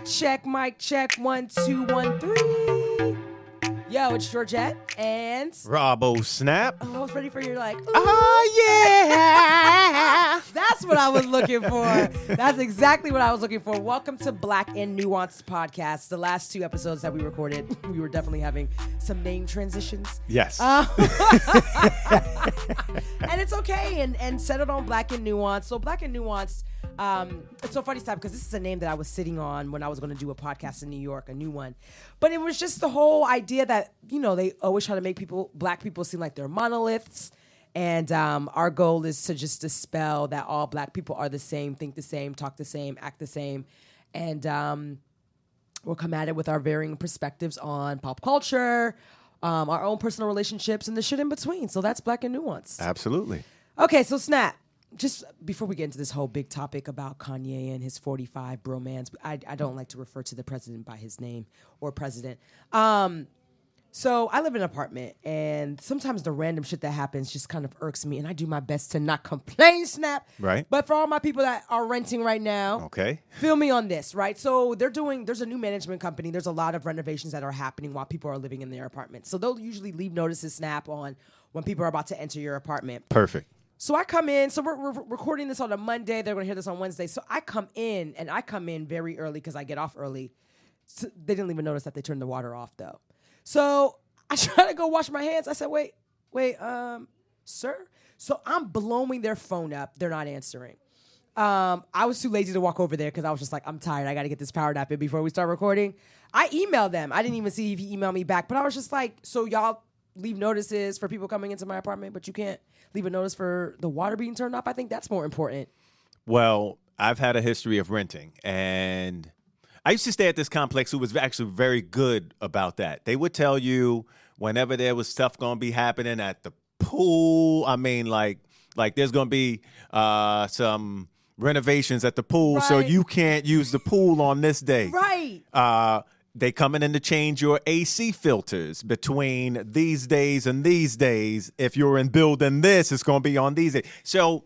Mic check, 1, 2, 1, 3. Yo, it's Georgette and Robo Snap. Oh, I was ready for your Oh yeah. That's what I was looking for. That's exactly what I was looking for. Welcome to Black and Nuanced Podcast. The last 2 episodes that we recorded, we were definitely having some name transitions. Yes. And it's okay and settled on Black and Nuanced. So Black and Nuanced, it's so funny, Snap, because this is a name that I was sitting on when I was going to do a podcast in New York, a new one. But it was just the whole idea that, you know, they always try to make black people seem like they're monoliths. And our goal is to just dispel that all black people are the same, think the same, talk the same, act the same. And we'll come at it with our varying perspectives on pop culture, our own personal relationships, and the shit in between. So that's Black and Nuanced. Absolutely. Okay, so Snap. Just before we get into this whole big topic about Kanye and his 45 bromance, I don't like to refer to the president by his name or president. So I live in an apartment, and sometimes the random shit that happens just kind of irks me, and I do my best to not complain, Snap. Right. But for all my people that are renting right now, Okay. feel me on this, right? So there's a new management company. There's a lot of renovations that are happening while people are living in their apartments. So they'll usually leave notices, Snap, on when people are about to enter your apartment. Perfect. So I come in, so we're recording this on a Monday. They're going to hear this on Wednesday. So I come in very early because I get off early. So they didn't even notice that they turned the water off, though. So I try to go wash my hands. I said, wait, sir? So I'm blowing their phone up. They're not answering. I was too lazy to walk over there because I was just like, I'm tired. I got to get this power nap in before we start recording. I emailed them. I didn't even see if he emailed me back. But I was just like, so y'all leave notices for people coming into my apartment, but you can't leave a notice for the water being turned off? I think that's more important. Well, I've had a history of renting, and I used to stay at this complex who was actually very good about that. They would tell you whenever there was stuff going to be happening at the pool. I mean, like there's going to be some renovations at the pool, right. So you can't use the pool on this day. Right. They coming in to change your AC filters between these days and these days. If you're in building this, it's going to be on these days. So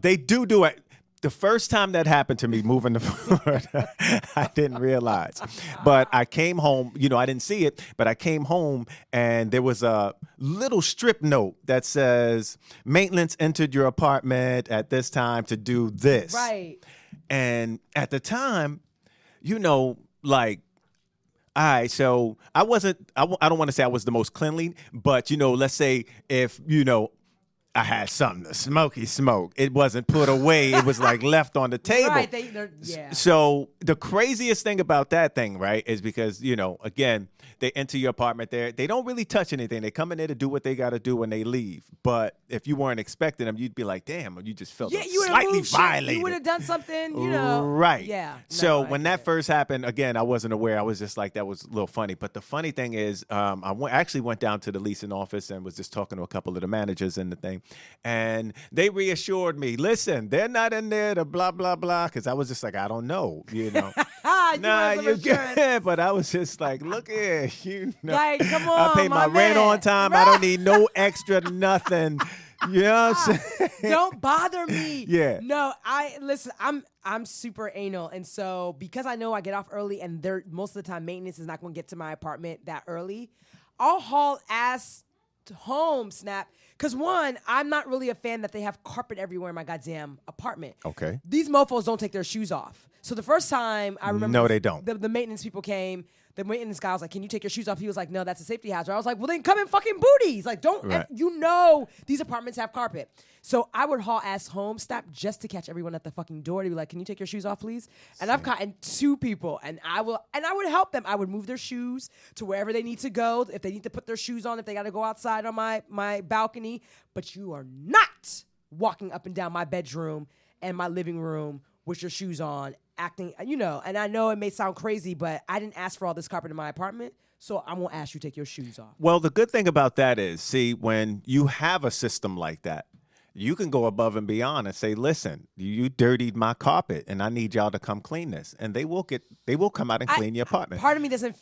they do it. The first time that happened to me moving to Florida, I didn't realize. But I came home, I didn't see it, but I came home and there was a little strip note that says, maintenance entered your apartment at this time to do this. Right. And at the time, all right, so I don't want to say I was the most cleanly, but, let's say if, I had something to smoke. It wasn't put away. It was left on the table. Right. Yeah. So the craziest thing about that thing, right, is because, again, they enter your apartment there. They don't really touch anything. They come in there to do what they got to do when they leave. But if you weren't expecting them, you'd be like, damn, you just felt slightly violated. You would have done something, Right. Yeah. So when that first happened, again, I wasn't aware. I was just like, that was a little funny. But the funny thing is, I actually went down to the leasing office and was just talking to a couple of the managers and the thing. And they reassured me, listen, they're not in there to blah, blah, blah. Because I was just like, I don't know, Nah, you're good. But I was just like, look here, Like, come on, I pay my rent on time. I don't need no extra nothing. You know what I'm saying? Don't bother me. Yeah. No, I'm super anal. And so because I know I get off early and most of the time maintenance is not going to get to my apartment that early, I'll haul ass home, Snap. Because one, I'm not really a fan that they have carpet everywhere in my goddamn apartment. Okay. These mofos don't take their shoes off. So the first time I remember, no, they don't. The maintenance people came. The maintenance guy was like, "Can you take your shoes off?" He was like, "No, that's a safety hazard." I was like, "Well, then come in fucking booties. Like, don't right. These apartments have carpet." So I would haul ass home, Stop, just to catch everyone at the fucking door to be like, "Can you take your shoes off, please?" And I've gotten 2 people, and I would help them. I would move their shoes to wherever they need to go. If they need to put their shoes on, if they got to go outside on my balcony, but you are not walking up and down my bedroom and my living room with your shoes on, acting, and I know it may sound crazy, but I didn't ask for all this carpet in my apartment, so I won't ask you to take your shoes off. Well, the good thing about that is, see, when you have a system like that, you can go above and beyond and say, listen, you dirtied my carpet and I need y'all to come clean this. And they will come out and clean your apartment. Part of me doesn't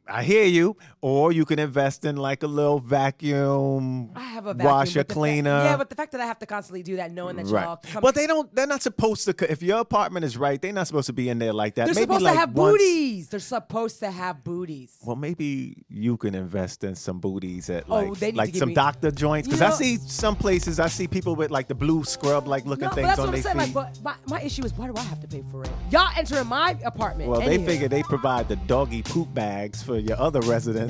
I hear you. Or you can invest in like a little vacuum. I have a vacuum, washer cleaner. But the fact that I have to constantly do that, knowing that Right. y'all come. Well, they're not supposed to. If your apartment is right, they're not supposed to be in there like that. They're maybe supposed like to have once, booties. They're supposed to have booties. Well, maybe you can invest in some booties at they need to like give some me- doctor joints. Because You I know- see some places, I see people with like the blue scrub like looking No, but things that's on what their I'm saying. feet. Like, but my issue is, why do I have to pay for it? Y'all enter in my apartment. Well, they Anywho. figure they provide the doggy poop bags for your other residents.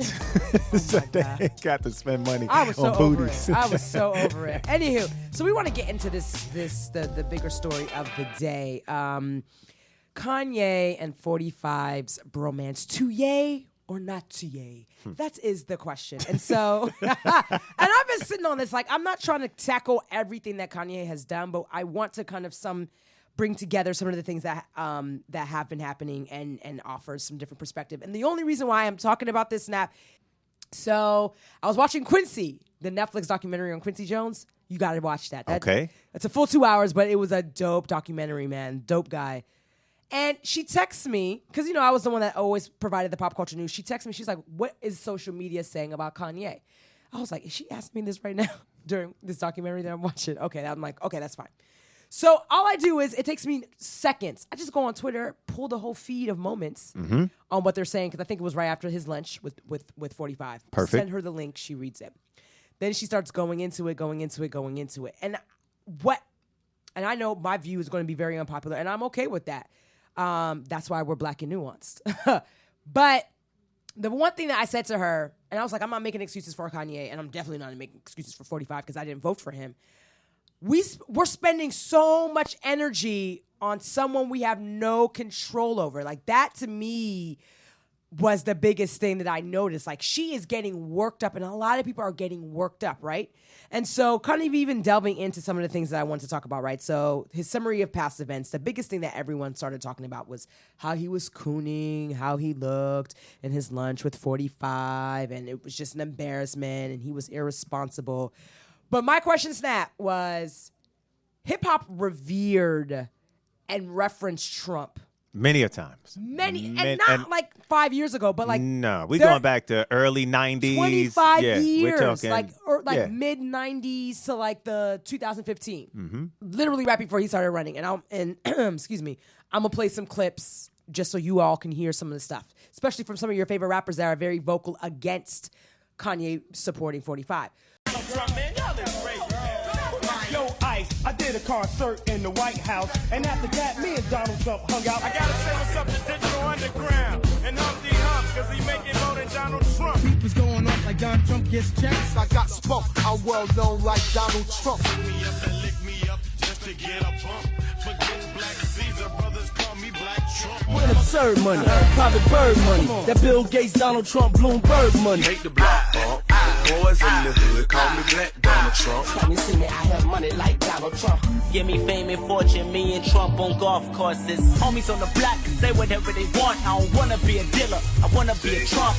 So they ain't got to spend money I was so on over booties. it. I was so over it. Anywho, so we want to get into the bigger story of the day. Kanye and 45's bromance. To ye or not to ye? That is the question. And so, and I've been sitting on this, like, I'm not trying to tackle everything that Kanye has done, but I want to kind of bring together some of the things that that have been happening and offer some different perspective. And the only reason why I'm talking about this, Snap, so I was watching Quincy, the Netflix documentary on Quincy Jones. You got to watch that. Okay. It's a full 2 hours, but it was a dope documentary, man. Dope guy. And she texts me, because, you know, I was the one that always provided the pop culture news. She texts me. She's like, what is social media saying about Kanye? I was like, is she asking me this right now during this documentary that I'm watching? Okay, I'm like, okay, that's fine. So all I do is, it takes me seconds. I just go on Twitter, pull the whole feed of moments on what they're saying, because I think it was right after his lunch with 45. Perfect. Send her the link. She reads it. Then she starts going into it. And I know my view is going to be very unpopular, and I'm okay with that. That's why we're black and nuanced. But the one thing that I said to her, and I was like, I'm not making excuses for Kanye, and I'm definitely not making excuses for 45 because I didn't vote for him. We're spending so much energy on someone we have no control over. Like, that to me was the biggest thing that I noticed. Like, she is getting worked up, and a lot of people are getting worked up, right? And so kind of even delving into some of the things that I wanted to talk about, right? So his summary of past events, the biggest thing that everyone started talking about was how he was cooning, how he looked in his lunch with 45, and it was just an embarrassment, and he was irresponsible. But my question, Snap, was hip-hop revered and referenced Trump. Many a times. And not like 5 years ago, but like... No, we're going back to early 90s. 25 years. We're talking... mid-90s to like the 2015. Literally right before he started running. And excuse me, I'm going to play some clips just so you all can hear some of the stuff, especially from some of your favorite rappers that are very vocal against Kanye supporting 45. Yo, Ice, I did a concert in the White House, and after that, me and Donald Trump hung out. I gotta say what's up to Digital Underground and Humpty Hump, cause he making more than Donald Trump. Beef was going on like Donald Trump gets checks. I got smoke, I'm well known like Donald Trump. Pick me up and lick me up just to get a bump. Forget Black Caesar, brothers call me Black Trump. With absurd money, private bird money, that Bill Gates, Donald Trump, Bloomberg money. Make the block bump. Boys in the hood call me Black Donald Trump. Come and see me, I have money like Donald Trump. Give me fame and fortune, me and Trump on golf courses. Homies on the block can say whatever they want. I don't wanna be a dealer, I wanna be a Trump.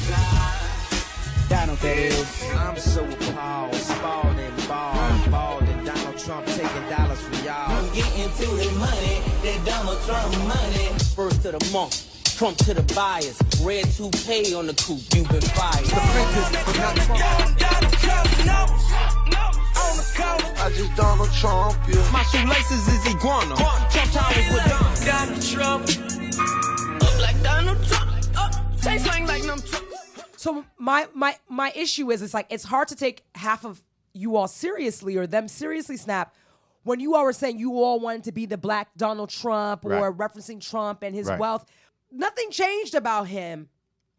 Donald, that is. I'm so appalled, spalled and Donald Trump taking dollars from y'all. I'm getting to the money, that Donald Trump money. First to the month, Trump to the buyers. Red toupee on the coupe, you been fired. The printers, but not Trump. I just Donald Trump, yeah. My shoelaces is iguana. Trump towers with Don. Donald Trump, up like Donald Trump, say slang like them Trump. So my issue is, it's like, it's hard to take half of you all seriously or them seriously, Snap, when you all were saying you all wanted to be the Black Donald Trump or referencing Trump and his wealth. Nothing changed about him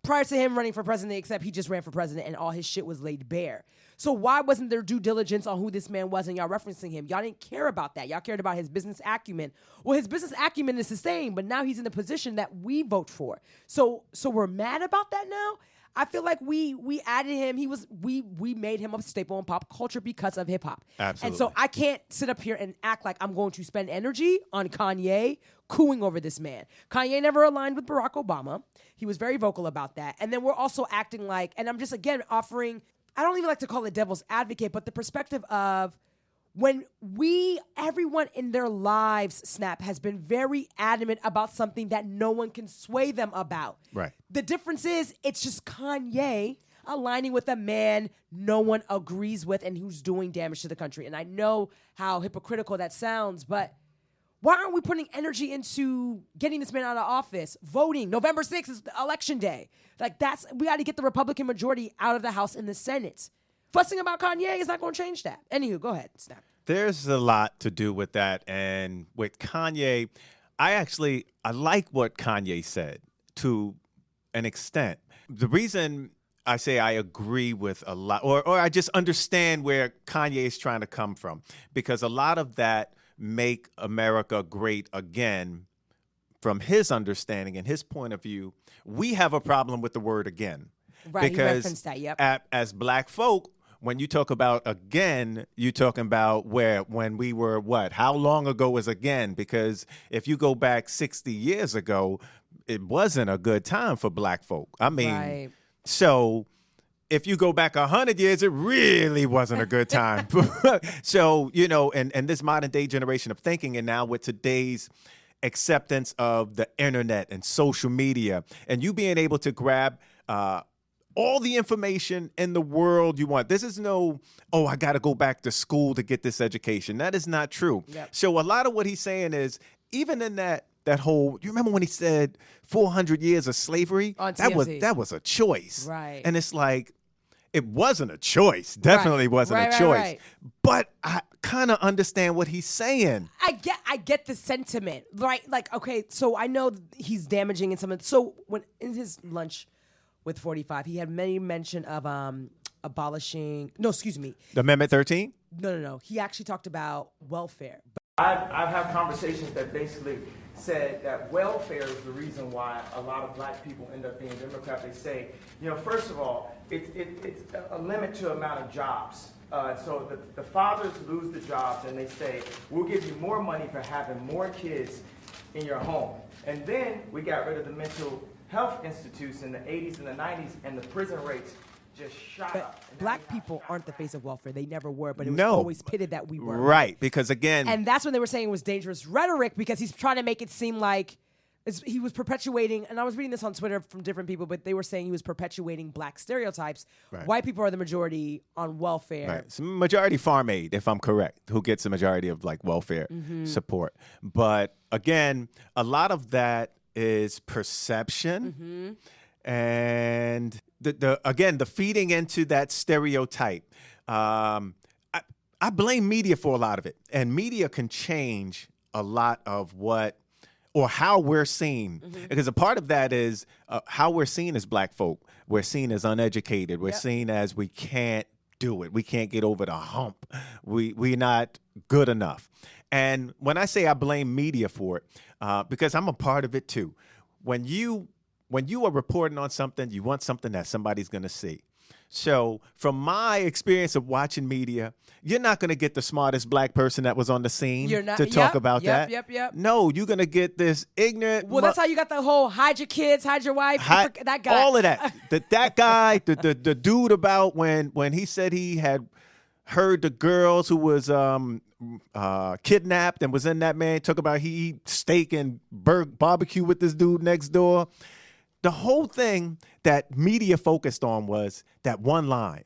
prior to him running for president, except he just ran for president and all his shit was laid bare. So why wasn't there due diligence on who this man was and y'all referencing him? Y'all didn't care about that. Y'all cared about his business acumen. Well, his business acumen is the same, but now he's in the position that we vote for. So we're mad about that now? I feel like we added him. We made him a staple in pop culture because of hip hop. Absolutely. And so I can't sit up here and act like I'm going to spend energy on Kanye cooing over this man. Kanye never aligned with Barack Obama. He was very vocal about that. And then we're also acting like, and I'm just again offering, I don't even like to call it devil's advocate, but the perspective of when everyone in their lives, Snap, has been very adamant about something that no one can sway them about. Right. The difference is it's just Kanye aligning with a man no one agrees with and who's doing damage to the country. And I know how hypocritical that sounds, but why aren't we putting energy into getting this man out of office? Voting. November 6th is election day. Like, we got to get the Republican majority out of the House and the Senate. Fussing about Kanye is not going to change that. Anywho, go ahead, Snap. There's a lot to do with that. And with Kanye, I like what Kanye said to an extent. The reason I say I agree with a lot, or I just understand where Kanye is trying to come from, because a lot of that make America great again, from his understanding and his point of view, we have a problem with the word again. Right, because he referenced that, yep. As black folk, when you talk about again, you're talking about when we were what? How long ago is again? Because if you go back 60 years ago, it wasn't a good time for black folk. I mean, right. So if you go back 100 years, it really wasn't a good time. So, and this modern day generation of thinking, and now with today's acceptance of the internet and social media, and you being able to grab all the information in the world you want. This is I got to go back to school to get this education. That is not true. Yep. So a lot of what he's saying is, even in that whole, you remember when he said 400 years of slavery? On that TMZ. was a choice. Right. And it's like, it wasn't a choice. Definitely wasn't a choice. Right. But I kind of understand what he's saying. I get the sentiment, right? Like, okay, so I know he's damaging in some of. So when in his lunch with 45, he had many mention of abolishing. No, excuse me. The Amendment 13? No. He actually talked about welfare. I've had conversations that basically said that welfare is the reason why a lot of black people end up being Democrat. They say, first of all, it's a limit to amount of jobs. So the fathers lose the jobs, and they say, we'll give you more money for having more kids in your home. And then we got rid of the mental health institutes in the 80s and the 90s, and the prison rates just shot up. Black people aren't the face of welfare. They never were, but it was No. always pitted that we were. Right, because again... And that's when they were saying it was dangerous rhetoric, because he's trying to make it seem like he was perpetuating, and I was reading this on Twitter from different people, but they were saying he was perpetuating black stereotypes. Right. White people are the majority on welfare. Right. It's majority farm aid, if I'm correct, who gets the majority of like welfare support. But again, a lot of that is perception. And the feeding into that stereotype. I blame media for a lot of it. And media can change a lot of how we're seen. Because a part of that is how we're seen as black folk. We're seen as uneducated. We're seen as we can't do it. We can't get over the hump. We're not good enough. And when I say I blame media for it, because I'm a part of it too. When you are reporting on something, you want something that somebody's going to see. So from my experience of watching media, you're not going to get the smartest black person that was on the scene to talk about that. Yep. No, you're going to get this ignorant. Well, that's how you got the whole hide your kids, hide your wife, that guy. All of that. That guy, the dude about when he said he had heard the girls who was kidnapped and was in that man, talk about he eat steak and barbecue with this dude next door. The whole thing that media focused on was that one line.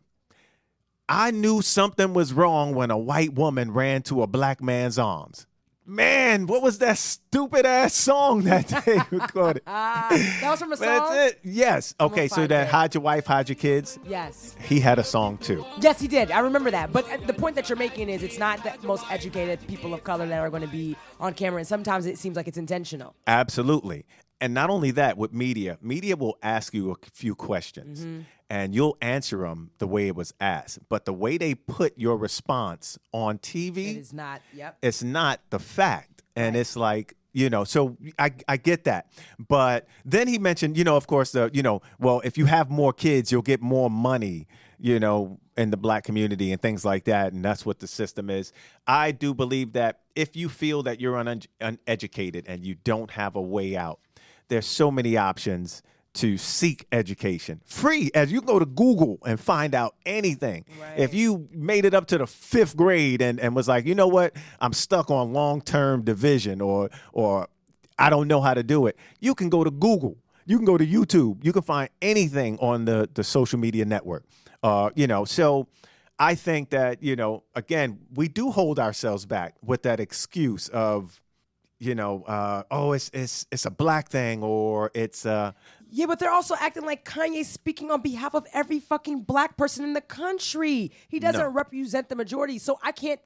I knew something was wrong when a white woman ran to a black man's arms. Man, what was that stupid ass song that they recorded? That was from a song? That's it. Yes. Okay, so that hide your wife, hide your kids. Yes. He had a song too. Yes, he did. I remember that. But the point that you're making is it's not the most educated people of color that are going to be on camera. And sometimes it seems like it's intentional. Absolutely. And not only that, with media will ask you a few questions and you'll answer them the way it was asked. But the way they put your response on TV, it is not, it's not the fact. And it's like, so I get that. But then he mentioned, of course, well, if you have more kids, you'll get more money, in the black community and things like that. And that's what the system is. I do believe that if you feel that you're uneducated and you don't have a way out, there's so many options to seek education. Free, as you go to Google and find out anything. Right. If you made it up to the 5th grade and was like, you know what, I'm stuck on long-term division or I don't know how to do it, you can go to Google. You can go to YouTube. You can find anything on the social media network. So I think that, again, we do hold ourselves back with that excuse of, it's a black thing or it's Yeah, but they're also acting like Kanye's speaking on behalf of every fucking black person in the country. He doesn't represent the majority. So I can't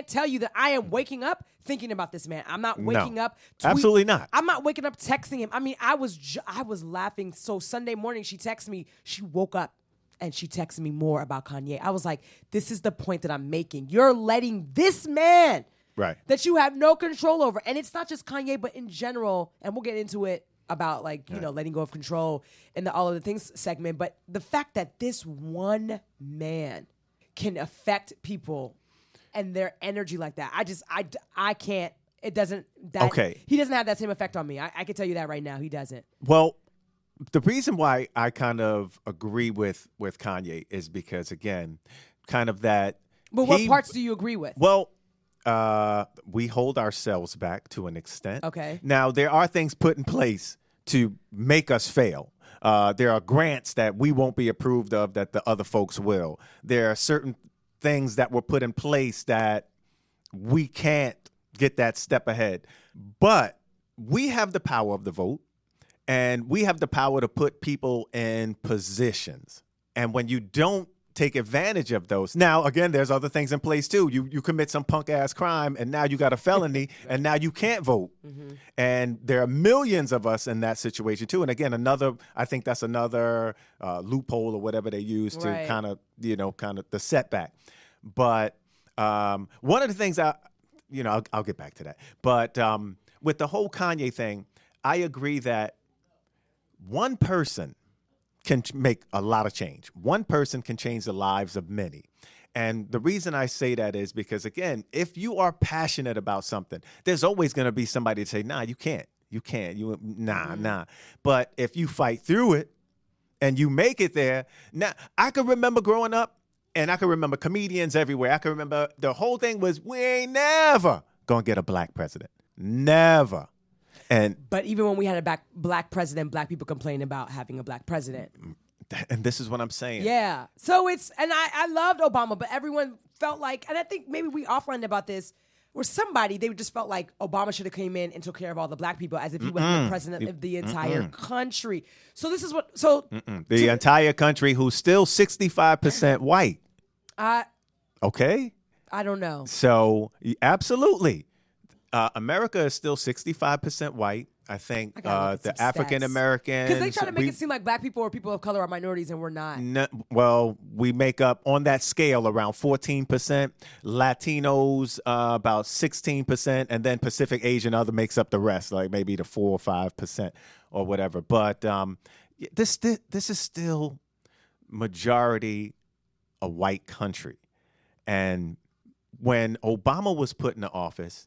tell you that I am waking up thinking about this man. I'm not waking up. Absolutely not. I'm not waking up texting him. I mean, I was laughing. So Sunday morning, she texted me. She woke up and she texted me more about Kanye. I was like, this is the point that I'm making. You're letting this man that you have no control over. And it's not just Kanye, but in general, and we'll get into it about letting go of control in the All of the Things segment. But the fact that this one man can affect people and their energy like that, I can't. It doesn't. He doesn't have that same effect on me. I can tell you that right now. He doesn't. Well, the reason why I kind of agree with Kanye is because, again, kind of that. But what parts do you agree with? Well, we hold ourselves back to an extent. Okay. Now, there are things put in place to make us fail. There are grants that we won't be approved of that the other folks will. There are certain things that were put in place that we can't get that step ahead. But we have the power of the vote, and we have the power to put people in positions. And when you don't take advantage of those. Now, again, there's other things in place too. You commit some punk ass crime and now you got a felony and now you can't vote. Mm-hmm. And there are millions of us in that situation too. And again, I think that's another loophole or whatever they use to kind of the setback. But one of the things I'll get back to that. But with the whole Kanye thing, I agree that one person can make a lot of change. One person can change the lives of many. And the reason I say that is because, again, if you are passionate about something, there's always going to be somebody to say, nah, you can't. You can't. Nah. But if you fight through it and you make it there, now, I can remember growing up and I can remember comedians everywhere. I can remember the whole thing was, we ain't never going to get a black president. Never. But even when we had a black president, black people complained about having a black president. And this is what I'm saying. Yeah. So I loved Obama, but everyone felt like, and I think maybe we offlined about this, where they just felt like Obama should have came in and took care of all the black people as if he wasn't the president of the entire country. So this is the entire country who's still 65% white. Okay. I don't know. So absolutely. America is still 65% white. I think the African Americans. Because they try to make it seem like black people or people of color are minorities, and we're not. Well, we make up on that scale around 14%. Latinos about 16%, and then Pacific Asian other makes up the rest, like maybe the 4 or 5% or whatever. But this is still majority a white country, and when Obama was put into office,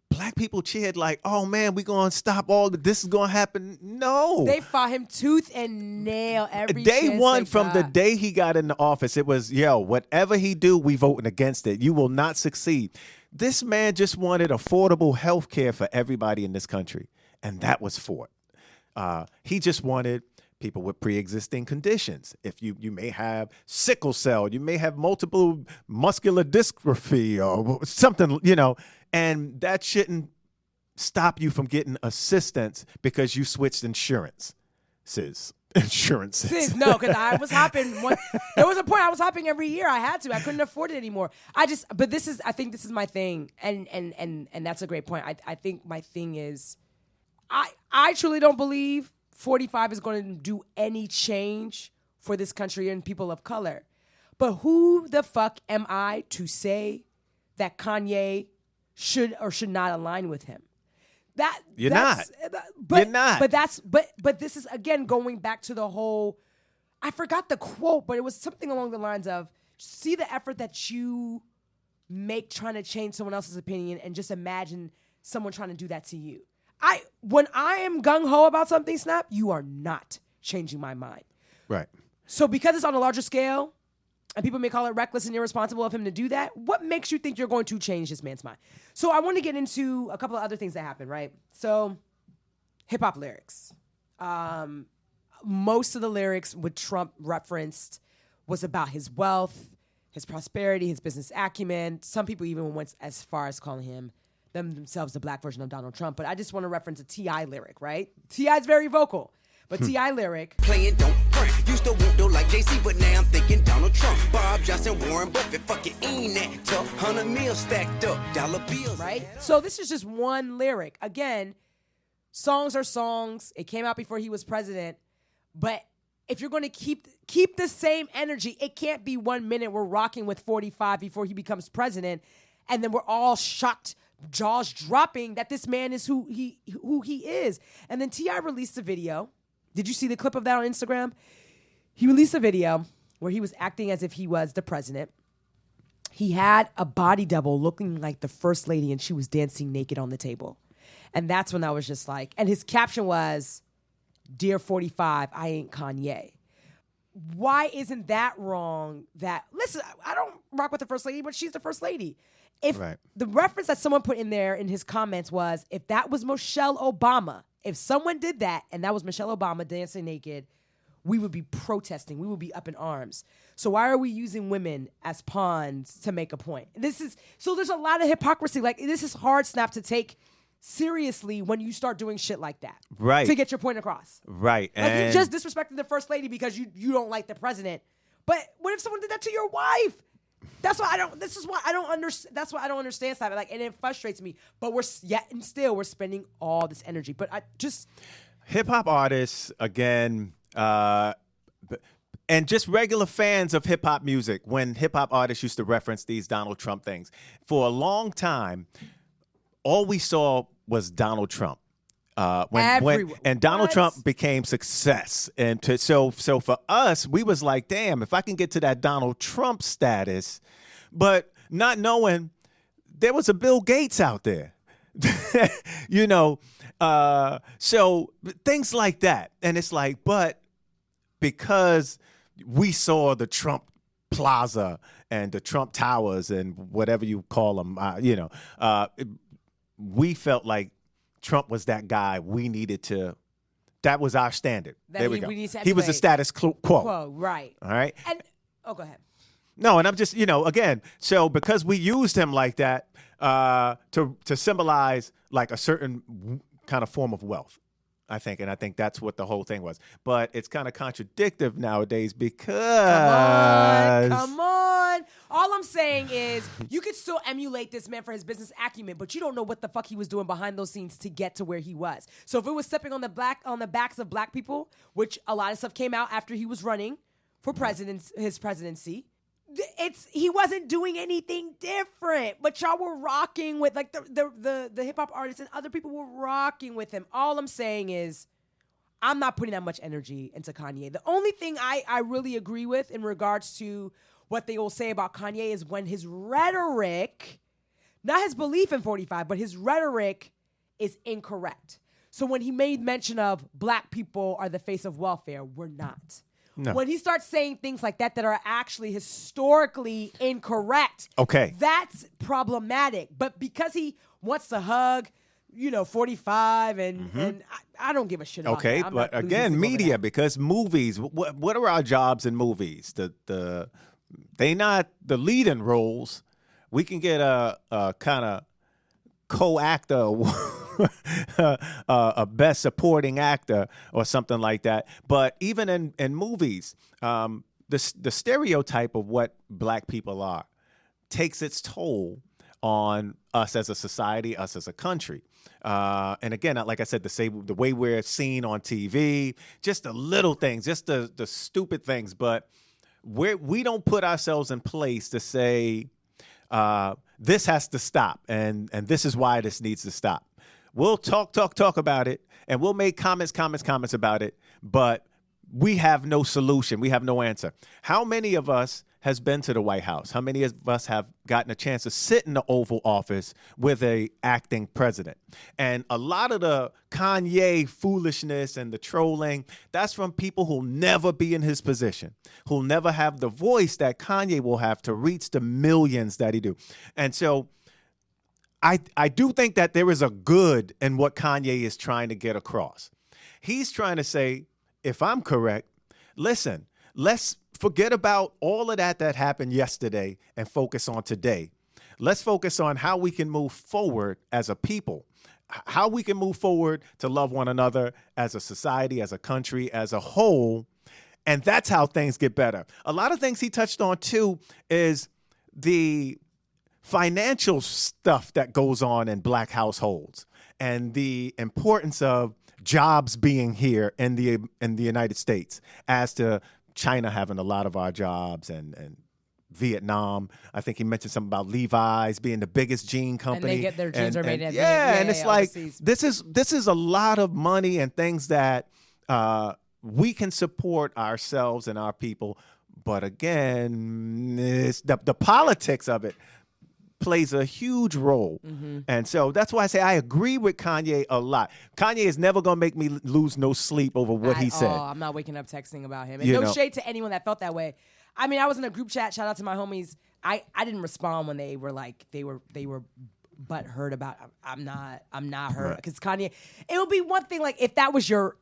black people cheered like, oh, man, we're going to stop all this is going to happen. No. They fought him tooth and nail every day one from the day he got into office. It was, whatever he do, we voting against it. You will not succeed. This man just wanted affordable health care for everybody in this country, and that was fought. He just wanted people with pre-existing conditions. If you may have sickle cell, you may have multiple muscular dystrophy or something, and that shouldn't stop you from getting assistance because you switched insurances. No, because I was hopping. There was a point I was hopping every year. I had to. I couldn't afford it anymore. I think this is my thing, and that's a great point. I think my thing is, I truly don't believe 45 is going to do any change for this country and people of color. But who the fuck am I to say that Kanye should or should not align with him? You're not. But this is again going back to the whole, I forgot the quote, but it was something along the lines of, see the effort that you make trying to change someone else's opinion and just imagine someone trying to do that to you. When I am gung-ho about something, Snap, you are not. changing my mind. Right. So because it's on a larger scale, and people may call it reckless and irresponsible of him to do that, what makes you think you're going to change this man's mind? So I want to get into a couple of other things that happened, right? So hip-hop lyrics. Most of the lyrics with Trump referenced was about his wealth, his prosperity, his business acumen. Some people even went as far as calling him themselves the black version of Donald Trump. But I just want to reference a T.I. lyric, right? T.I.'s very vocal. But T.I. lyric. Playing don't front. Used to whoop though like JC, but now I'm thinking Donald Trump. Bob Johnson, Warren Buffett, fucking ain't that tough. 100 mil stacked up, dollar bills. Right? So this is just one lyric. Again, songs are songs. It came out before he was president. But if you're going to keep the same energy, it can't be 1 minute we're rocking with 45 before he becomes president, and then we're all shocked, jaws dropping that this man is who he is. And then T.I. released a video. Did you see the clip of that on Instagram? He released a video where he was acting as if he was the president. He had a body double looking like the first lady, and she was dancing naked on the table. And that's when I was just like, and his caption was, "Dear 45, I ain't Kanye." Why isn't that wrong? Listen, I don't rock with the first lady, but she's the first lady. If the reference that someone put in there in his comments was, if that was Michelle Obama, if someone did that and that was Michelle Obama dancing naked, we would be protesting. We would be up in arms. So why are we using women as pawns to make a point? So there's a lot of hypocrisy. Like, this is hard, Snap, to take seriously when you start doing shit like that. Right. To get your point across. Right. Like, you just disrespected the first lady because you don't like the president. But what if someone did that to your wife? That's why I don't. This is why I don't understand. That's why I don't understand stuff. Like, and it frustrates me. But we're spending all this energy. But I just hip hop artists again, and just regular fans of hip hop music. When hip hop artists used to reference these Donald Trump things for a long time, all we saw was Donald Trump. When Donald Trump became success, and so for us, we was like, damn, if I can get to that Donald Trump status, but not knowing there was a Bill Gates out there, so things like that, and it's like, but because we saw the Trump Plaza and the Trump Towers and whatever you call them, we felt like Trump was that guy we needed to. That was our standard. There we go. He was the status quo. Right. All right. And go ahead. No, and I'm just, again, so because we used him like that to symbolize like a certain kind of form of wealth, I think, and I think that's what the whole thing was. But it's kind of contradictive nowadays because Come on. All I'm saying is you could still emulate this man for his business acumen, but you don't know what the fuck he was doing behind those scenes to get to where he was. So if it was stepping on the backs of black people, which a lot of stuff came out after he was running for his presidency, he wasn't doing anything different. But y'all were rocking with, like, the hip hop artists and other people were rocking with him. All I'm saying is I'm not putting that much energy into Kanye. The only thing I really agree with in regards to what they will say about Kanye is when his rhetoric, not his belief in 45, but his rhetoric is incorrect. So when he made mention of black people are the face of welfare, we're not. No. When he starts saying things like that are actually historically incorrect, okay, that's problematic. But because he wants to hug, 45, and I don't give a shit about okay, that. but again, media, because movies, what are our jobs in movies? They not the leading roles. We can get a kind of co-actor, a best supporting actor or something like that. But even in movies, the stereotype of what black people are takes its toll on us as a society, us as a country. And again, like I said, the way we're seen on TV, just the little things, just the stupid things, but we don't put ourselves in place to say, this has to stop, and this is why this needs to stop. We'll talk about it, and we'll make comments about it, but we have no solution. We have no answer. How many of us has been to the White House? How many of us have gotten a chance to sit in the Oval Office with a acting president? And a lot of the Kanye foolishness and the trolling, that's from people who'll never be in his position, who'll never have the voice that Kanye will have to reach the millions that he do. And so I do think that there is a good in what Kanye is trying to get across. He's trying to say, if I'm correct, listen, let's forget about all of that happened yesterday and focus on today. Let's focus on how we can move forward as a people, how we can move forward to love one another as a society, as a country, as a whole. And that's how things get better. A lot of things he touched on, too, is the financial stuff that goes on in Black households and the importance of jobs being here in the United States as to China having a lot of our jobs and Vietnam. I think he mentioned something about Levi's being the biggest jean company. And they get their jeans are made in and it's like overseas. this is a lot of money and things that we can support ourselves and our people. But again, it's the politics of it plays a huge role. And so that's why I say I agree with Kanye a lot. Kanye is never going to make me lose no sleep over what he said. Oh, I'm not waking up texting about him. And no shade to anyone that felt that way. I mean, I was in a group chat. Shout out to my homies. I didn't respond when they were like, they were butthurt about, I'm not hurt. Because Kanye, it would be one thing like if that was your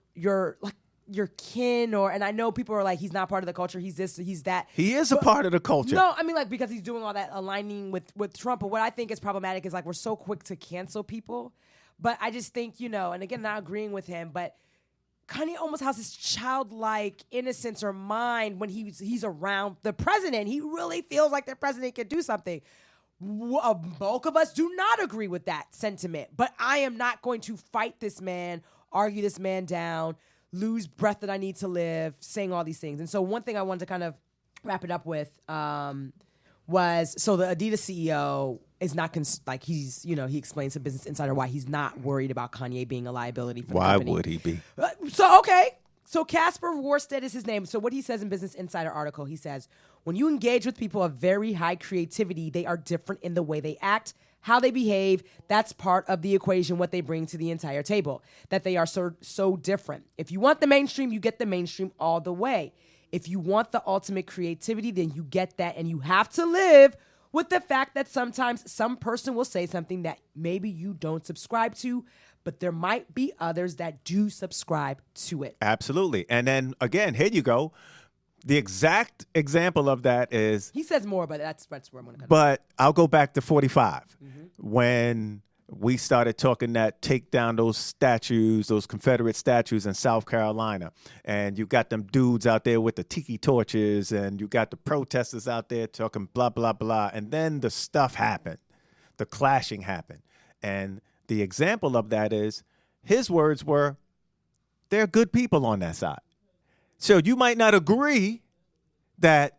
kin and I know people are like, he's not part of the culture, he's this, he's that. He is a part of the culture. No, I mean like because he's doing all that aligning with Trump. But what I think is problematic is like we're so quick to cancel people. But I just think, and again, not agreeing with him, but Kanye almost has this childlike innocence or mind when he's around the president. He really feels like the president can do something. A bulk of us do not agree with that sentiment. But I am not going to fight this man, argue this man down, lose breath that I need to live, saying all these things. And so one thing I wanted to kind of wrap it up with was, so the Adidas CEO is not, he explains to Business Insider why he's not worried about Kanye being a liability for the company. Why would he be? So Casper Warstead is his name. So what he says in Business Insider article, he says, when you engage with people of very high creativity, they are different in the way they act, how they behave. That's part of the equation, what they bring to the entire table, that they are so different. If you want the mainstream, you get the mainstream all the way. If you want the ultimate creativity, then you get that, and you have to live with the fact that sometimes some person will say something that maybe you don't subscribe to, but there might be others that do subscribe to it. Absolutely. And then, again, here you go. The exact example of that is... He says more, but that's where I'm going to come. But I'll go back to 45 when we started talking that take down those statues, those Confederate statues in South Carolina. And you got them dudes out there with the tiki torches, and you got the protesters out there talking blah, blah, blah. And then the stuff happened. The clashing happened. And the example of that is his words were, there are good people on that side. So you might not agree that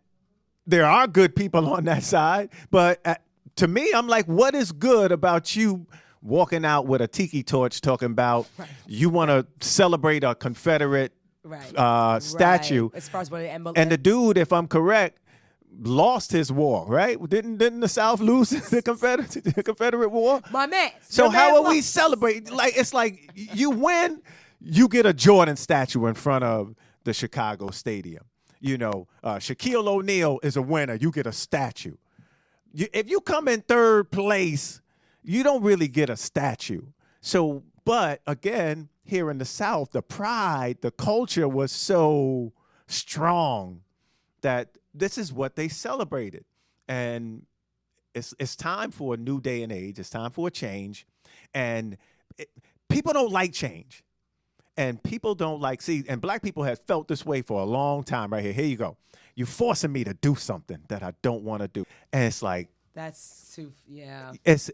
there are good people on that side, but to me, I'm like, what is good about you walking out with a tiki torch talking about you want to celebrate a Confederate statue? As far as what and the dude, if I'm correct, lost his war, right? Didn't the South lose the Confederate War? My man. So how are we celebrating? Like, it's like you win, you get a Jordan statue in front of the Chicago Stadium. Shaquille O'Neal is a winner. You get a statue. If you come in third place, you don't really get a statue. So, but again, here in the South, the pride, the culture was so strong that this is what they celebrated. And it's time for a new day and age. It's time for a change. And people don't like change. And people don't like, and black people have felt this way for a long time right here. Here you go. You're forcing me to do something that I don't want to do. And it's like. That's too, yeah. It's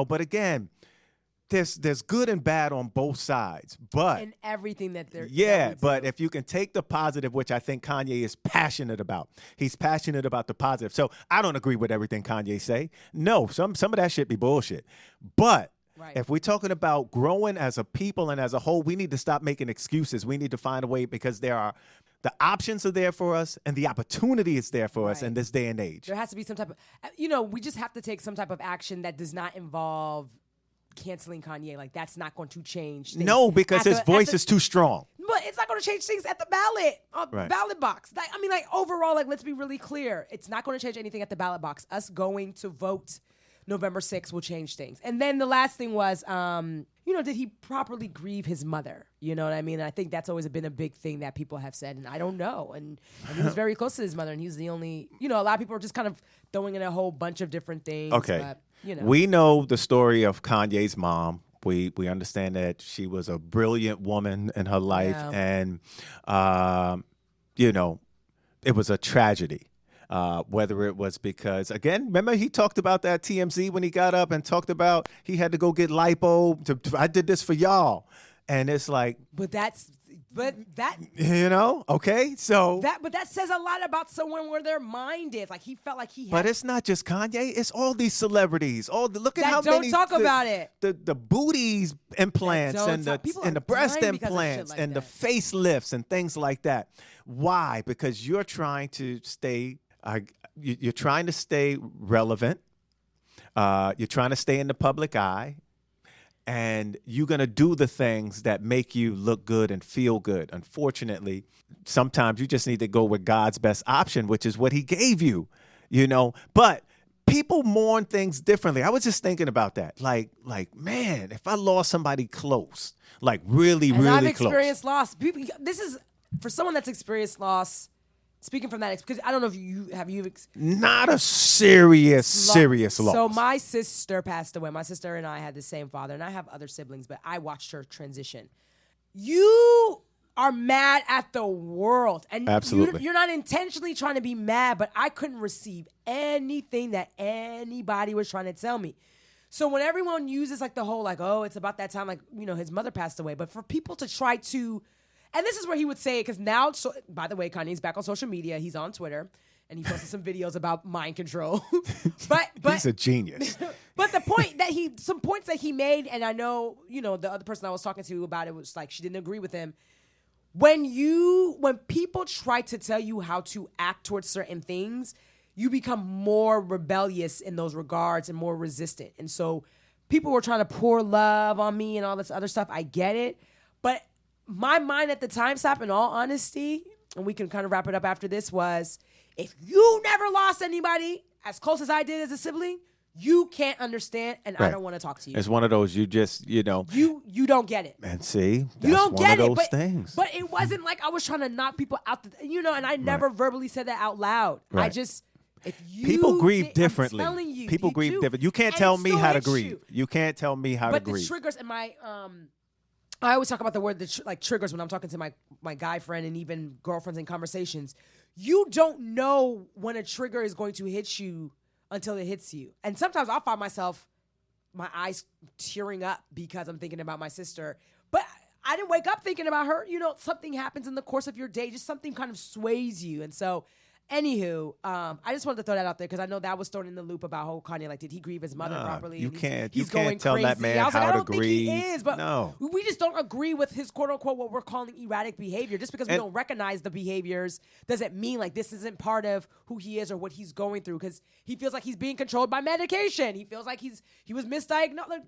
but again, there's good and bad on both sides. But. And everything that they're. Yeah, but if you can take the positive, which I think Kanye is passionate about. He's passionate about the positive. So I don't agree with everything Kanye say. No, some of that shit be bullshit. But Right. If we're talking about growing as a people and as a whole, we need to stop making excuses. We need to find a way, because the options are there for us and the opportunity is there for us in this day and age. There has to be some type of, we just have to take some type of action that does not involve canceling Kanye. Like, that's not going to change things. No, because his voice is too strong. But it's not going to change things at the ballot box. Overall, let's be really clear. It's not going to change anything at the ballot box. Us going to vote November 6th will change things. And then the last thing was, did he properly grieve his mother? You know what I mean? And I think that's always been a big thing that people have said, and I don't know. And he was very close to his mother, and he was the only, a lot of people are just kind of throwing in a whole bunch of different things. Okay. But, We know the story of Kanye's mom. We understand that she was a brilliant woman in her life, and, it was a tragedy. Whether it was because, again, remember he talked about that TMZ when he got up and talked about he had to go get lipo. I did this for y'all. And it's like. But that. Okay, so. But that says a lot about someone where their mind is. Like, he felt like he had. But it's not just Kanye. It's all these celebrities. Look at how many. Don't talk about it. The booties implants and the breast implants and the facelifts and things like that. Why? Because you're trying to stay. You're trying to stay relevant. You're trying to stay in the public eye. And you're going to do the things that make you look good and feel good. Unfortunately, sometimes you just need to go with God's best option, which is what he gave you, But people mourn things differently. I was just thinking about that. Like, man, if I lost somebody close, like really, really close. I've experienced loss. This is, for someone that's experienced loss, speaking from that, because I don't know if you have not a serious loss. So my sister passed away. My sister and I had the same father, and I have other siblings, but I watched her transition. You are mad at the world, and absolutely, you're not intentionally trying to be mad, but I couldn't receive anything that anybody was trying to tell me. So when everyone uses the whole it's about that time, his mother passed away, but for people to try to. And this is where he would say it, because now, by the way, Kanye's back on social media. He's on Twitter, and he posted some videos about mind control. but he's a genius. But some points that he made, and I know, the other person I was talking to about it was she didn't agree with him. When people try to tell you how to act towards certain things, you become more rebellious in those regards and more resistant. And so people were trying to pour love on me and all this other stuff. I get it, but my mind at the time, stop, in all honesty, and we can kind of wrap it up after this, was if you never lost anybody as close as I did as a sibling, you can't understand, and I don't want to talk to you. It's one of those, you just, You don't get it. And see, that's you don't one get of those it, things. But it wasn't like I was trying to knock people out, and I never verbally said that out loud. Right. I just, if you people grieve differently. I'm telling you, people grieve differently. You can't tell me how to grieve. You can't tell me how to grieve. But the triggers in my, I always talk about the word triggers when I'm talking to my guy friend and even girlfriends in conversations. You don't know when a trigger is going to hit you until it hits you. And sometimes I'll find myself, my eyes tearing up because I'm thinking about my sister. But I didn't wake up thinking about her. Something happens in the course of your day. Just something kind of sways you. And so, anywho, I just wanted to throw that out there because I know that was thrown in the loop about whole Kanye, did he grieve his mother properly? You can't tell crazy. that man I was how I to don't think grieve. he is, but no. we just don't agree with his quote unquote what we're calling erratic behavior. Just because we don't recognize the behaviors doesn't mean this isn't part of who he is or what he's going through. Because he feels like he's being controlled by medication. He feels like he was misdiagnosed.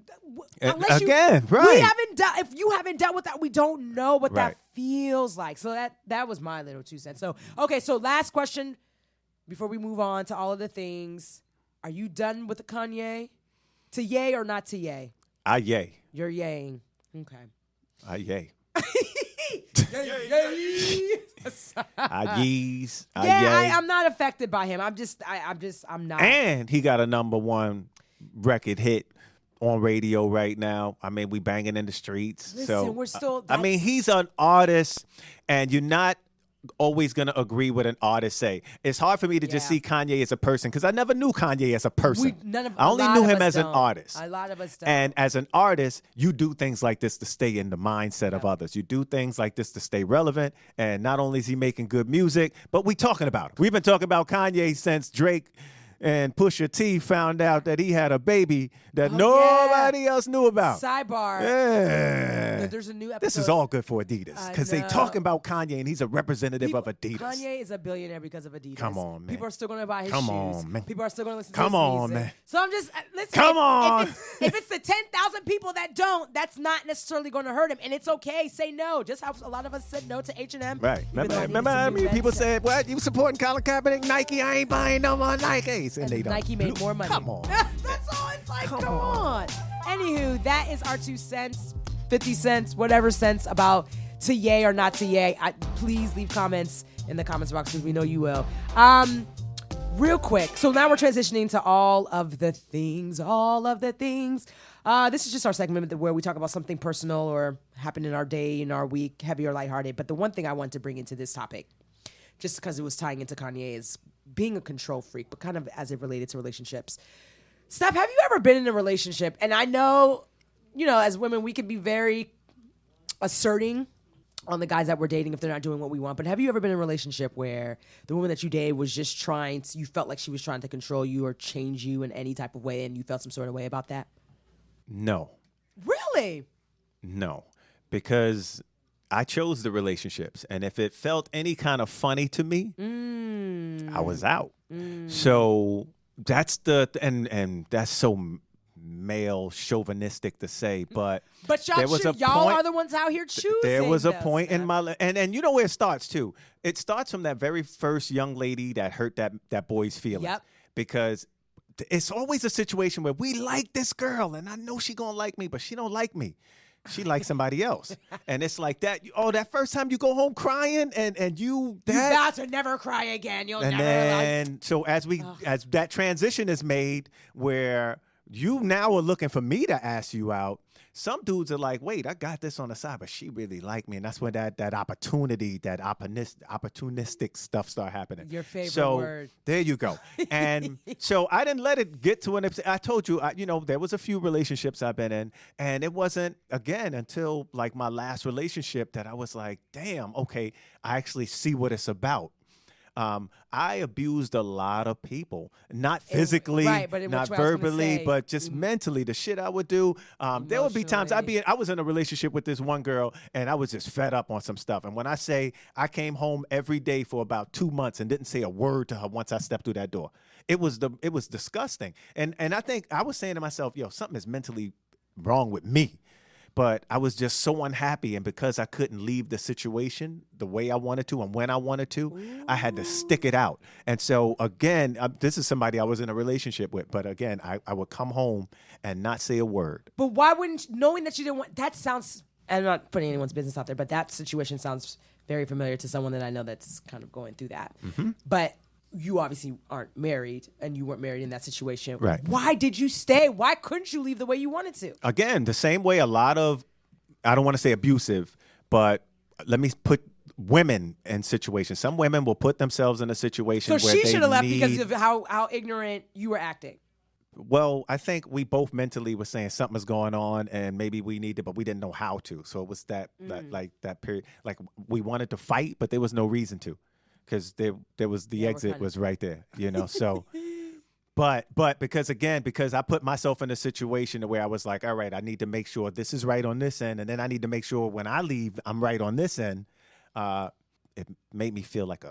Unless if you haven't dealt with that, we don't know what that feels like. So that was my little 2 cents. So okay, so last question. Before we move on to all of the things, are you done with the Kanye? To yay or not to yay? I yay. You're yaying. Okay. I yay. Yay. I yees. I yeah, yay. I'm not affected by him. I'm not. And he got a #1 record hit on radio right now. I mean, we banging in the streets. Listen, so we're still. I mean, he's an artist, and you're not always going to agree with an artist say. It's hard for me to just see Kanye as a person because I never knew Kanye as a person. I only knew him as an artist. A lot of us don't. And as an artist, you do things like this to stay in the mindset of others. You do things like this to stay relevant. And not only is he making good music, but we talking about him. We've been talking about Kanye since Drake and Pusha T found out that he had a baby that Oh, nobody else knew about. Sidebar. Yeah. There's a new episode. This is all good for Adidas I because they know. talking about Kanye and he's a representative of Adidas. Kanye is a billionaire because of Adidas. Come on, man. People are still going to buy his Come shoes. on, man. People are still going to listen Come to his on, music. man. So I'm just, listen. Come on. If it's the 10,000 people that don't, that's not necessarily going to hurt him. And it's okay. Say no. Just how a lot of us said no to H&M. Right. Remember I mean, people said, what? You supporting Colin Kaepernick? Nike? I ain't buying no more Nikes. And they don't. Nike made more money. Come on. That's all. It's like, come on. Anywho, that is our 2 cents, 50 cents, whatever cents about to yay or not to yay. Please leave comments in the comments box because we know you will. Real quick. So now we're transitioning to all of the things. This is just our segment where we talk about something personal or happened in our day, in our week, heavy or lighthearted. But the one thing I want to bring into this topic, just because it was tying into Kanye, is being a control freak, but kind of as it related to relationships. Snap, have you ever been in a relationship? And I know, as women, we can be very asserting on the guys that we're dating if they're not doing what we want. But have you ever been in a relationship where the woman that you dated was just you felt like she was trying to control you or change you in any type of way, and you felt some sort of way about that? No. Really? No. Because I chose the relationships. And if it felt any kind of funny to me, I was out. So that's and that's so male chauvinistic to say, but y'all are the ones out here choosing. There was a point in my and you know where it starts too. It starts from that very first young lady that hurt that boy's feelings. Yep. Because it's always a situation where we like this girl and I know she gonna like me, but she don't like me. She likes somebody else. And it's like that. That first time you go home crying and you got to never cry again. You'll and never. Then, so as that transition is made where you now are looking for me to ask you out, some dudes are like, wait, I got this on the side, but she really like me. And that's when that opportunity, that opportunistic stuff start happening. Your favorite word. There you go. And so I didn't let it get to I told you, there was a few relationships I've been in. And it wasn't, again, until like my last relationship that I was like, damn, okay, I actually see what it's about. I abused a lot of people, not physically, not verbally, but just mentally. The shit I would do. There would be times I was in a relationship with this one girl, and I was just fed up on some stuff. And when I say I came home every day for about 2 months and didn't say a word to her once I stepped through that door, it was disgusting. And I think I was saying to myself, yo, something is mentally wrong with me. But I was just so unhappy, and because I couldn't leave the situation the way I wanted to and when I wanted to, I had to stick it out. And so, again, this is somebody I was in a relationship with, but again, I would come home and not say a word. But why wouldn't, knowing that you didn't want, that sounds, I'm not putting anyone's business out there, but that situation sounds very familiar to someone that I know that's kind of going through that. Mm-hmm. But you obviously aren't married, and you weren't married in that situation. Right. Why did you stay? Why couldn't you leave the way you wanted to? Again, the same way a lot of, I don't want to say abusive, but let me put women in situations. Some women will put themselves in a situation so where she should have left because of how ignorant you were acting. Well, I think we both mentally were saying something was going on and maybe we needed, but we didn't know how to. So it was that period. Like we wanted to fight, but there was no reason to. Because there was the exit was right there, So, but because I put myself in a situation where I was like, all right, I need to make sure this is right on this end, and then I need to make sure when I leave, I'm right on this end. It made me feel like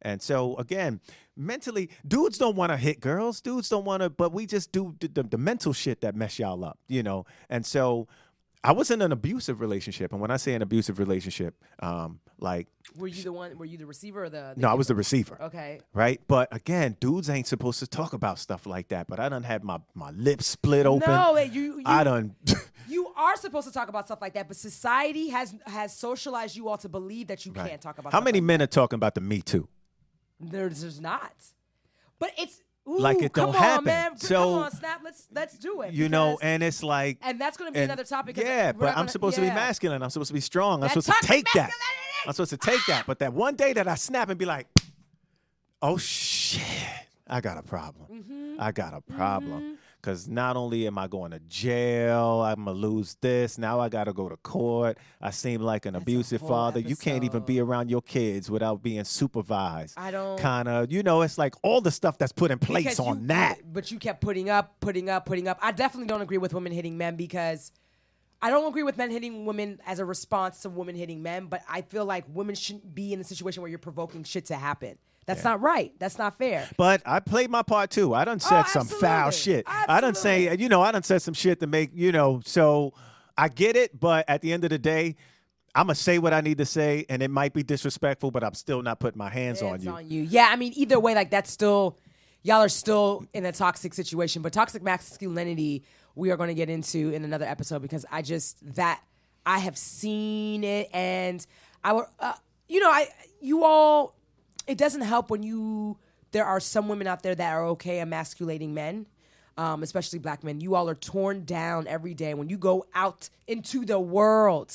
and so again, mentally, dudes don't want to hit girls. Dudes don't want to, but we just do the mental shit that mess y'all up, And so I was in an abusive relationship, and when I say an abusive relationship, were you the one? Were you the receiver or the? No, I was the receiver. Okay. Right, but again, dudes ain't supposed to talk about stuff like that. But I done had my lips split open. No, I done. You are supposed to talk about stuff like that, but society has socialized you all to believe that you can't talk about. How many men are talking about the Me Too? There's not, but it's. Ooh, like it don't happen. happen. Man. So come on, Snap. Let's do it. And it's like, and that's going to be another topic. Yeah, but I'm supposed to be masculine. I'm supposed to be strong. I'm supposed to take that. I'm supposed to take that. But that one day that I snap and be like, oh shit, I got a problem. Mm-hmm. I got a problem. Because not only am I going to jail, I'm going to lose this. Now I got to go to court. I seem like an abusive father. You can't even be around your kids without being supervised. I don't. Kind of, it's like all the stuff that's put in place on that. But you kept putting up. I definitely don't agree with women hitting men because I don't agree with men hitting women as a response to women hitting men, but I feel like women shouldn't be in a situation where you're provoking shit to happen. That's not right. That's not fair. But I played my part too. I done said some foul shit. Absolutely. I done said some shit to make, so I get it, but at the end of the day, I'm going to say what I need to say, and it might be disrespectful, but I'm still not putting my hands on you. Yeah, I mean, either way, like that's still, y'all are still in a toxic situation, but toxic masculinity, we are going to get into in another episode because I have seen it, and it doesn't help when there are some women out there that are okay emasculating men, especially black men. You all are torn down every day. When you go out into the world,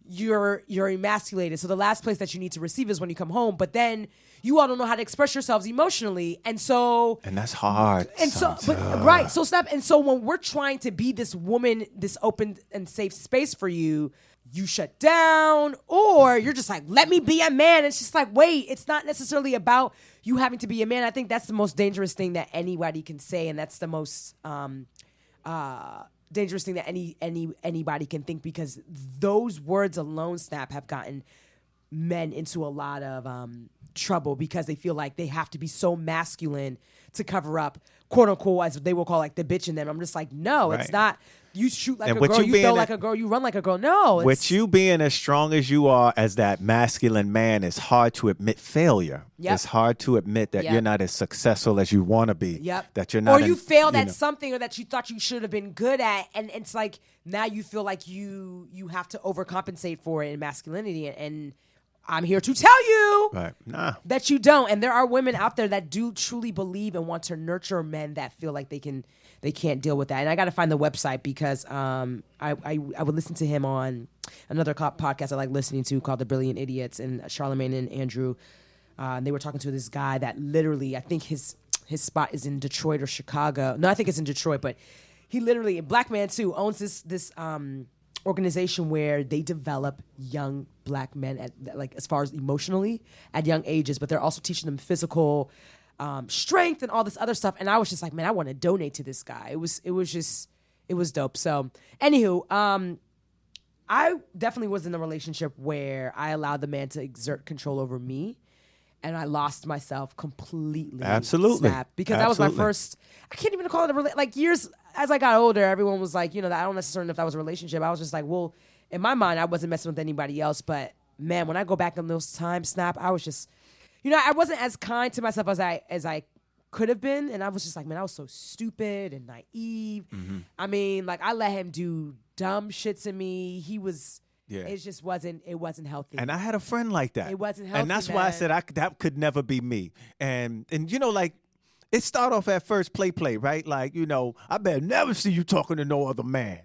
you're emasculated. So the last place that you need to receive is when you come home. But then you all don't know how to express yourselves emotionally. And that's hard. And right. So Snap. And so when we're trying to be this woman, this open and safe space for you, you shut down, or you're just like, let me be a man. It's just like, wait, it's not necessarily about you having to be a man. I think that's the most dangerous thing that anybody can say, and that's the most dangerous thing that anybody can think, because those words alone, Snap, have gotten men into a lot of trouble because they feel like they have to be so masculine to cover up, quote unquote, as they will call like the bitch in them. I'm just like, no, It's not. You shoot like a girl, you throw like a girl, you run like a girl. No. With you being as strong as you are as that masculine man, it's hard to admit failure. Yep. It's hard to admit that you're not as successful as you want to be. Yep. That you're not. Or you failed at something or that you thought you should have been good at. And it's like now you feel like you have to overcompensate for it in masculinity. And I'm here to tell you that you don't. And there are women out there that do truly believe and want to nurture men that feel like they can't deal with that. And I got to find the website because I would listen to him on another podcast I like listening to called The Brilliant Idiots, and Charlemagne and Andrew. They were talking to this guy that literally, I think his spot is in Detroit or Chicago. No, I think it's in Detroit, but he literally, a black man too, owns this organization where they develop young black men at, like, as far as emotionally at young ages, but they're also teaching them physical strength and all this other stuff. And I was just like, man, I want to donate to this guy. It was dope. So anywho, I definitely was in a relationship where I allowed the man to exert control over me, and I lost myself completely. Absolutely. Snap, because that was my first, I can't even call it like years as I got older, everyone was like, I don't necessarily know if that was a relationship. I was just like, well, in my mind, I wasn't messing with anybody else. But man, when I go back in those times, Snap, I was just, I wasn't as kind to myself as I could have been. And I was just like, man, I was so stupid and naive. Mm-hmm. I mean, like, I let him do dumb shit to me. It just wasn't healthy. And I had a friend like that. It wasn't healthy, and that's why I said that could never be me. And like, it started off at first play, right? Like, I better never see you talking to no other man.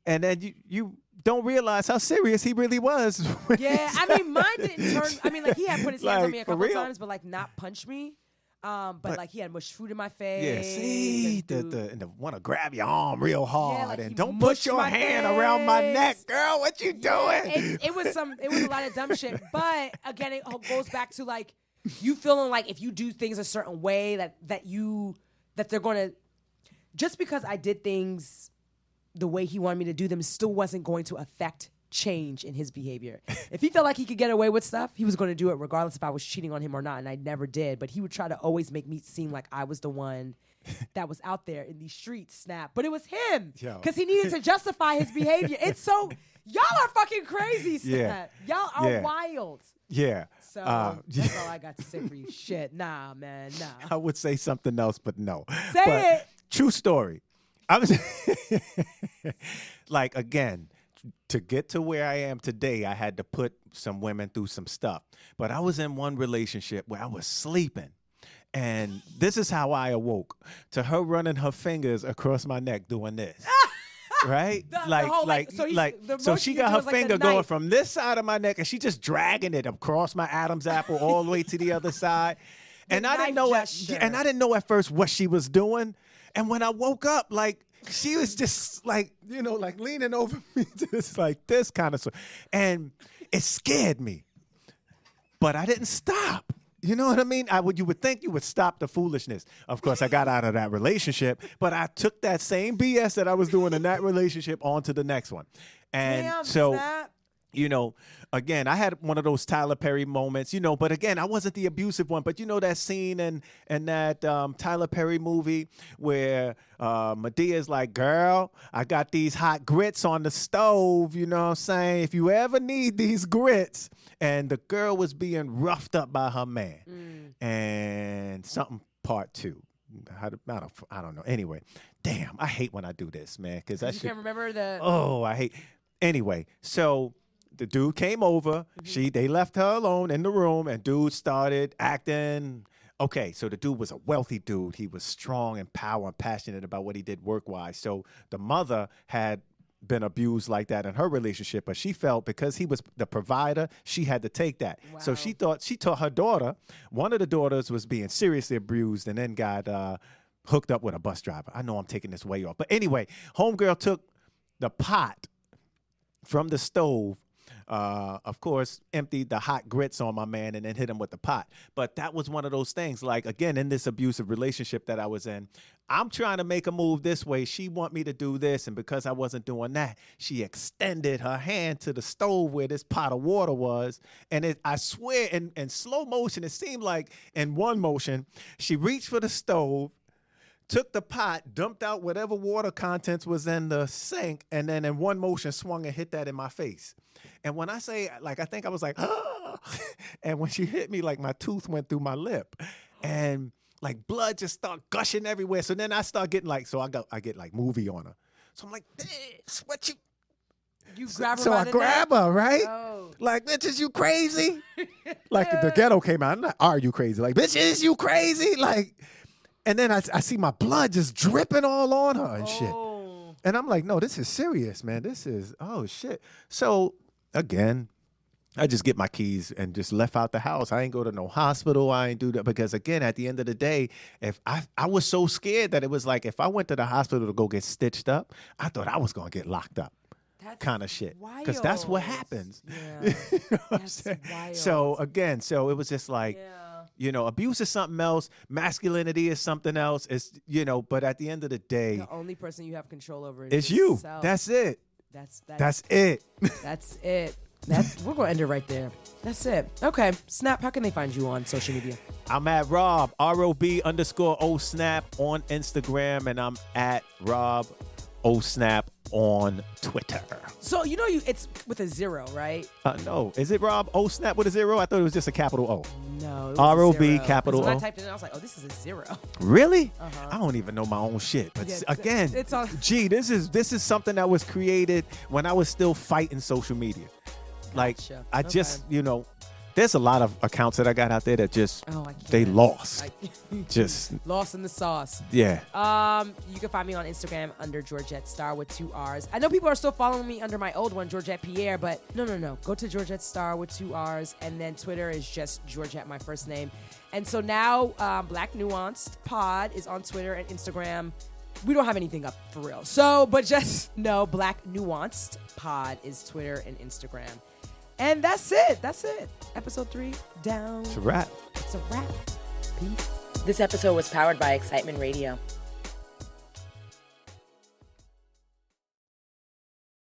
And then you don't realize how serious he really was. Yeah, I mean, mine didn't turn. I mean, like, he had put his hands on me a couple times, but like not punch me. But like, he had mush food in my face. Yeah, see, and want to grab your arm real hard, like, and don't put your hand around my neck, girl. What you doing? It was a lot of dumb shit. But again, it goes back to like you feeling like if you do things a certain way that they're gonna, just because I did things the way he wanted me to do them still wasn't going to affect change in his behavior. If he felt like he could get away with stuff, he was going to do it regardless if I was cheating on him or not, and I never did. But he would try to always make me seem like I was the one that was out there in these streets, Snap. But it was him, because he needed to justify his behavior. It's so, y'all are fucking crazy, Snap. Yeah. Y'all are wild. Yeah. So that's all I got to say for you. Shit, nah, man, nah. I would say something else, but no. Say it. True story. I was like, again, to get to where I am today, I had to put some women through some stuff. But I was in one relationship where I was sleeping. And this is how I awoke, to her running her fingers across my neck doing this. Right? So she got her finger going from this side of my neck, and she just dragging it across my Adam's apple all the way to the other side. And I didn't know at first what she was doing. And when I woke up, like, she was just like, you know, like leaning over me, just like this kind of stuff. And it scared me. But I didn't stop. You know what I mean? You would think you would stop the foolishness. Of course, I got out of that relationship, but I took that same BS that I was doing in that relationship on to the next one. And Damn, so, Snap. you know, again, I had one of those Tyler Perry moments, you know, but again, I wasn't the abusive one. But you know that scene in that Tyler Perry movie where Medea's like, girl, I got these hot grits on the stove, you know what I'm saying? If you ever need these grits. And the girl was being roughed up by her man. And something part 2. I don't know. Anyway, damn, I hate when I do this, man. Because You can't remember the... Oh, I hate... Anyway, so... The dude came over. They left her alone in the room, and dude started acting. Okay, so the dude was a wealthy dude. He was strong and power and passionate about what he did work-wise. So the mother had been abused like that in her relationship, but she felt because he was the provider, she had to take that. Wow. So she taught her daughter. One of the daughters was being seriously abused and then got hooked up with a bus driver. I know I'm taking this way off. But anyway, homegirl took the pot from the stove, of course, emptied the hot grits on my man and then hit him with the pot. But that was one of those things, like, again, in this abusive relationship that I was in, I'm trying to make a move this way. She want me to do this. And because I wasn't doing that, she extended her hand to the stove where this pot of water was. And I swear, in slow motion, it seemed like in one motion, she reached for the stove, took the pot, dumped out whatever water contents was in the sink, and then in one motion swung and hit that in my face. And when I say, like, I think I was like, ah! And when she hit me, like, my tooth went through my lip. And, like, blood just started gushing everywhere. So then I start getting, like, I get, like, movie on her. So I'm like, bitch, what you... You grab her so by I the grab neck? her, right? Oh. Like, bitch, is you crazy? Like, the ghetto came out. I'm not, are you crazy? Like, bitch, is you crazy? Like... And then I see my blood just dripping all on her and shit. And I'm like, no, this is serious, man. This is, oh, shit. So, again, I just get my keys and just left out the house. I ain't go to no hospital. I ain't do that. Because, again, at the end of the day, if I was so scared that it was like if I went to the hospital to go get stitched up, I thought I was going to get locked up. Kind of shit. Because that's what happens. Yeah. You know what I'm That's saying? wild. So, again, it was just like... Yeah. You know, abuse is something else. Masculinity is something else. It's, you know, but at the end of the day, The only person you have control over is it's you. yourself. That's it. That's it. That's it. We're gonna end it right there. That's it. Okay. Snap, how can they find you on social media? I'm at Rob, ROB_OSnap on Instagram, and I'm at Rob OSnap on Twitter. So you know it's with a 0, right? No. Is it Rob OSnap with a 0? I thought it was just a capital O. No. It was ROB a 0. capital When O. I typed it in, I was like, oh, this is a 0. Really? I don't even know my own shit. But Yeah, again, it's all- gee, this is something that was created when I was still fighting social media. Like, Gotcha. I just, you know, there's a lot of accounts that I got out there that just, Oh, I can't. they lost. Just, Lost in the sauce. yeah. You can find me on Instagram under Georgette Starr with 2 R's. I know people are still following me under my old one, Georgette Pierre, but no. Go to Georgette Starr with 2 R's, and then Twitter is just Georgette, my first name. And so now Black Nuanced Pod is on Twitter and Instagram. We don't have anything up for real. So, but just know Black Nuanced Pod is Twitter and Instagram. And that's it. Episode 3 down. It's a wrap. It's a wrap. Peace. This episode was powered by Excitement Radio.